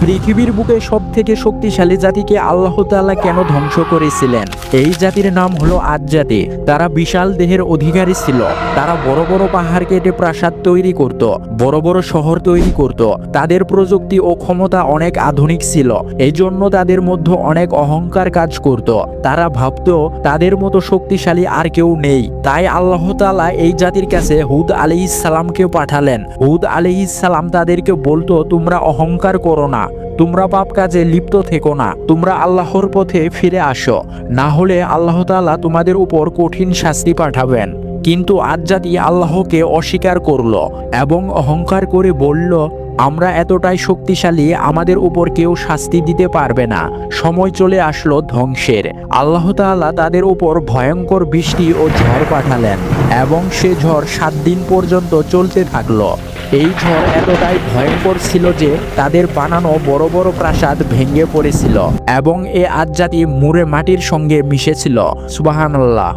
পৃথিবীর বুকে সব থেকে শক্তিশালী জাতিকে আল্লাহ তাআলা কেন ধ্বংস করেছিলেন? এই জাতির নাম হলো আদ জাতি। তারা বিশাল দেহের অধিকারী ছিল। তারা বড় বড় পাহাড় কেটে প্রাসাদ তৈরি করত, বড় বড় শহর তৈরি করত। তাদের প্রযুক্তি ও ক্ষমতা অনেক আধুনিক ছিল। এই জন্য তাদের মধ্যে অনেক অহংকার কাজ করত। তারা ভাবত তাদের মতো শক্তিশালী আর কেউ নেই। তাই আল্লাহ তাআলা এই জাতির কাছে হুদ আলাইহিস সালামকে পাঠালেন। হুদ আলাইহিস সালাম তাদেরকে বলতো, তোমরা অহংকার করো না, তোমরা পাপ কাজে লিপ্ত থেকো না, তোমরা আল্লাহর পথে ফিরে আসো, না হলে আল্লাহ তাআলা তোমাদের উপর কঠিন শাস্তি পাঠাবেন। কিন্তু আদ জাতি আল্লাহকে অস্বীকার করলো এবং অহংকার করে বলল, আমরা এতটাই শক্তিশালী, আমাদের উপর কেউ শাস্তি দিতে পারবে না। সময় চলে আসলো ধ্বংসের। আল্লাহ তাআলা তাদের উপর ভয়ঙ্কর বৃষ্টি ও ঝড় পাঠালেন এবং সে ঝড় 7 দিন পর্যন্ত চলতে থাকলো। এই ঝড় এতটাই ভয়ঙ্কর ছিল যে তাদের বানানো বড় বড় প্রাসাদ ভেঙে পড়েছিল এবং এ আদ জাতি মুড়ে মাটির সঙ্গে মিশেছিল। সুবহানাল্লাহ।